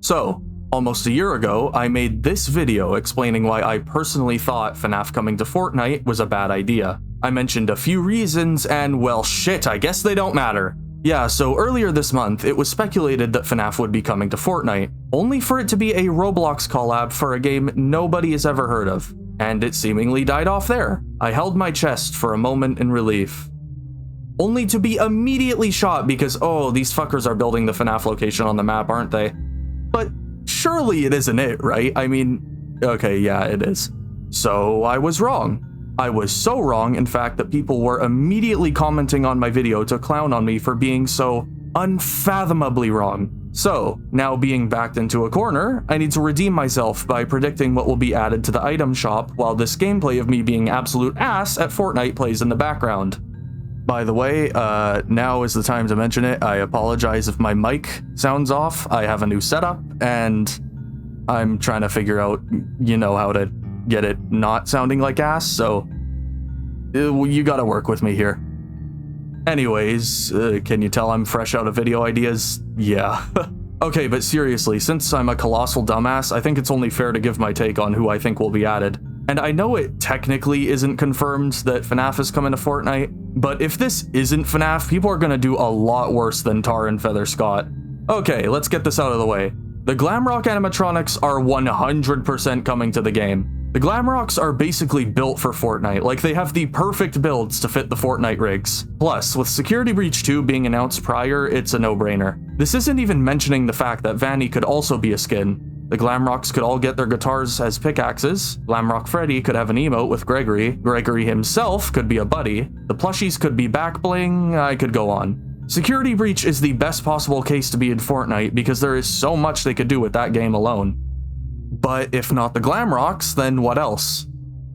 So, almost a year ago, I made this video explaining why I personally thought FNAF coming to Fortnite was a bad idea. I mentioned a few reasons, and well shit, I guess they don't matter. Yeah, so earlier this month, it was speculated that FNAF would be coming to Fortnite, only for it to be a Roblox collab for a game nobody has ever heard of. And it seemingly died off there. I held my chest for a moment in relief. Only to be immediately shot because, oh, these fuckers are building the FNAF location on the map, aren't they? But surely it isn't it, right? I mean, okay, yeah, it is. So I was wrong. I was so wrong, in fact, that people were immediately commenting on my video to clown on me for being so unfathomably wrong. So, now being backed into a corner, I need to redeem myself by predicting what will be added to the item shop while this gameplay of me being absolute ass at Fortnite plays in the background. By the way, now is the time to mention it. I apologize if my mic sounds off. I have a new setup, and I'm trying to figure out, you know, how to get it not sounding like ass, so you gotta work with me here. Anyways, can you tell I'm fresh out of video ideas? Yeah. Okay, but seriously, since I'm a colossal dumbass, I think it's only fair to give my take on who I think will be added. And I know it technically isn't confirmed that FNAF is coming to Fortnite, but if this isn't FNAF, people are gonna do a lot worse than Tar and Feather Scott. Okay, let's get this out of the way. The Glamrock animatronics are 100% coming to the game. The Glamrocks are basically built for Fortnite, like they have the perfect builds to fit the Fortnite rigs. Plus, with Security Breach 2 being announced prior, it's a no-brainer. This isn't even mentioning the fact that Vanny could also be a skin. The Glamrocks could all get their guitars as pickaxes, Glamrock Freddy could have an emote with Gregory, Gregory himself could be a buddy, the plushies could be back bling, I could go on. Security Breach is the best possible case to be in Fortnite because there is so much they could do with that game alone. But if not the Glamrocks, then what else?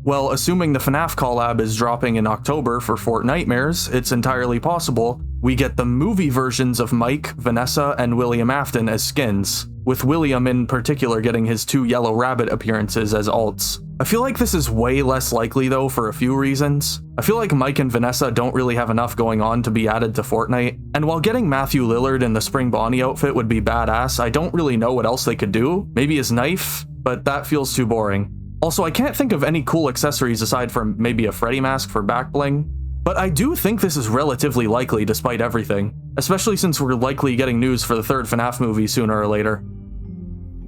Well, assuming the FNAF collab is dropping in October for Fortnitemares, it's entirely possible we get the movie versions of Mike, Vanessa, and William Afton as skins, with William in particular getting his 2 Yellow Rabbit appearances as alts. I feel like this is way less likely though for a few reasons. I feel like Mike and Vanessa don't really have enough going on to be added to Fortnite, and while getting Matthew Lillard in the Spring Bonnie outfit would be badass, I don't really know what else they could do. Maybe his knife, but that feels too boring. Also, I can't think of any cool accessories aside from maybe a Freddy mask for back bling. But I do think this is relatively likely despite everything, especially since we're likely getting news for the 3rd FNAF movie sooner or later.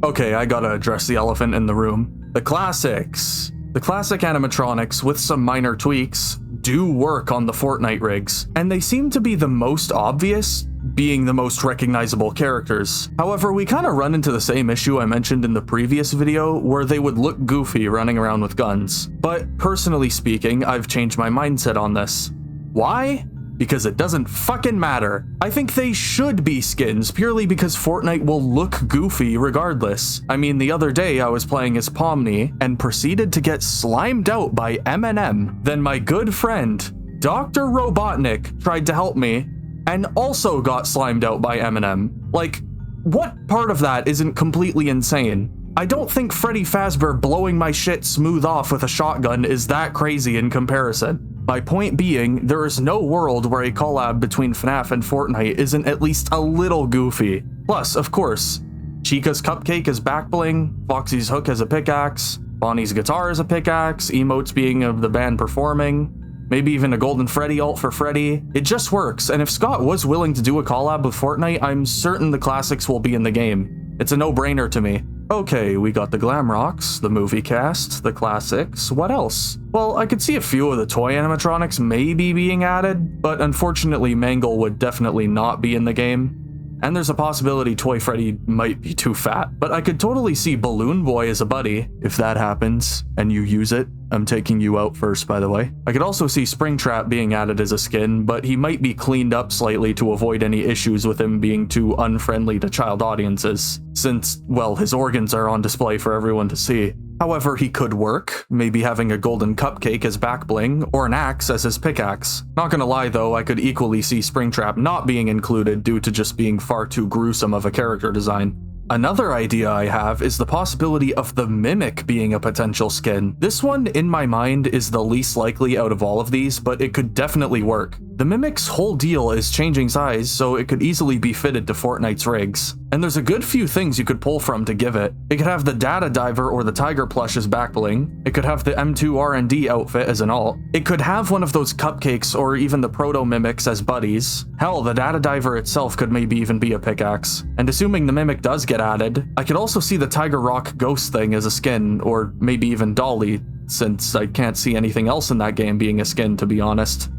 Okay, I gotta address the elephant in the room. The classics. The classic animatronics, with some minor tweaks, do work on the Fortnite rigs, and they seem to be the most obvious, being the most recognizable characters. However, we kind of run into the same issue I mentioned in the previous video, where they would look goofy running around with guns. But personally speaking, I've changed my mindset on this. Why? Because it doesn't fucking matter. I think they should be skins purely because Fortnite will look goofy regardless. I mean, the other day I was playing as Pomni and proceeded to get slimed out by Eminem. Then my good friend, Dr. Robotnik, tried to help me and also got slimed out by Eminem. Like, what part of that isn't completely insane? I don't think Freddy Fazbear blowing my shit smooth off with a shotgun is that crazy in comparison. My point being, there is no world where a collab between FNAF and Fortnite isn't at least a little goofy. Plus, of course, Chica's cupcake is back bling, Foxy's hook has a pickaxe, Bonnie's guitar is a pickaxe, emotes being of the band performing, maybe even a Golden Freddy ult for Freddy. It just works, and if Scott was willing to do a collab with Fortnite, I'm certain the classics will be in the game. It's a no-brainer to me. Okay, we got the Glamrocks, the movie cast, the classics, what else? Well, I could see a few of the toy animatronics maybe being added, but unfortunately Mangle would definitely not be in the game. And there's a possibility Toy Freddy might be too fat, but I could totally see Balloon Boy as a buddy. If that happens, and you use it, I'm taking you out first, by the way. I could also see Springtrap being added as a skin, but he might be cleaned up slightly to avoid any issues with him being too unfriendly to child audiences, since, well, his organs are on display for everyone to see. However, he could work, maybe having a golden cupcake as back bling, or an axe as his pickaxe. Not gonna lie though, I could equally see Springtrap not being included due to just being far too gruesome of a character design. Another idea I have is the possibility of the Mimic being a potential skin. This one, in my mind, is the least likely out of all of these, but it could definitely work. The Mimic's whole deal is changing size, so it could easily be fitted to Fortnite's rigs. And there's a good few things you could pull from to give it. It could have the Data Diver or the Tiger plush as back bling. It could have the M2 R&D outfit as an alt. It could have one of those cupcakes or even the Proto Mimics as buddies. Hell, the Data Diver itself could maybe even be a pickaxe. And assuming the Mimic does get added, I could also see the Tiger Rock ghost thing as a skin, or maybe even Dolly, since I can't see anything else in that game being a skin, to be honest.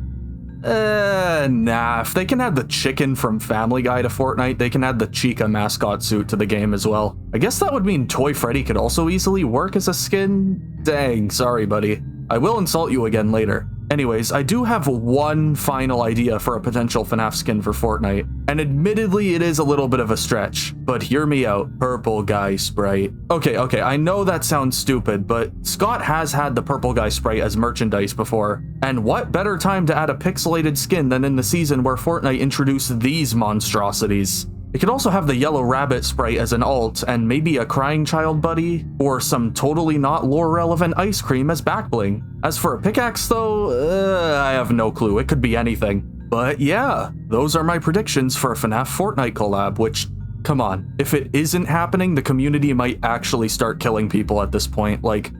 Nah, if they can add the chicken from Family Guy to Fortnite, they can add the Chica mascot suit to the game as well. I guess that would mean Toy Freddy could also easily work as a skin? Dang, sorry buddy. I will insult you again later. Anyways, I do have one final idea for a potential FNAF skin for Fortnite, and admittedly it is a little bit of a stretch, but hear me out, Purple Guy Sprite. Okay, I know that sounds stupid, but Scott has had the Purple Guy Sprite as merchandise before, and what better time to add a pixelated skin than in the season where Fortnite introduced these monstrosities? It could also have the Yellow Rabbit Sprite as an alt, and maybe a Crying Child buddy, or some totally not lore-relevant ice cream as backbling. As for a pickaxe though, I have no clue, it could be anything. But yeah, those are my predictions for a FNAF Fortnite collab, which, come on, if it isn't happening, the community might actually start killing people at this point. Like,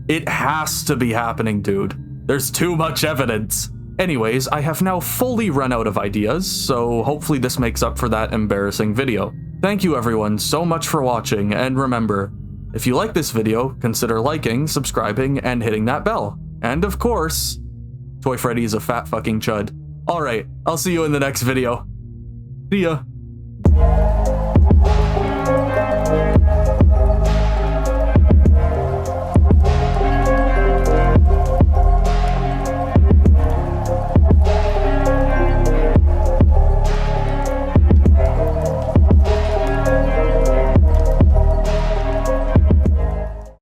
it has to be happening, dude. There's too much evidence. Anyways, I have now fully run out of ideas, so hopefully this makes up for that embarrassing video. Thank you everyone so much for watching, and remember, if you like this video, consider liking, subscribing, and hitting that bell. And of course, Toy Freddy is a fat fucking chud. Alright, I'll see you in the next video. See ya.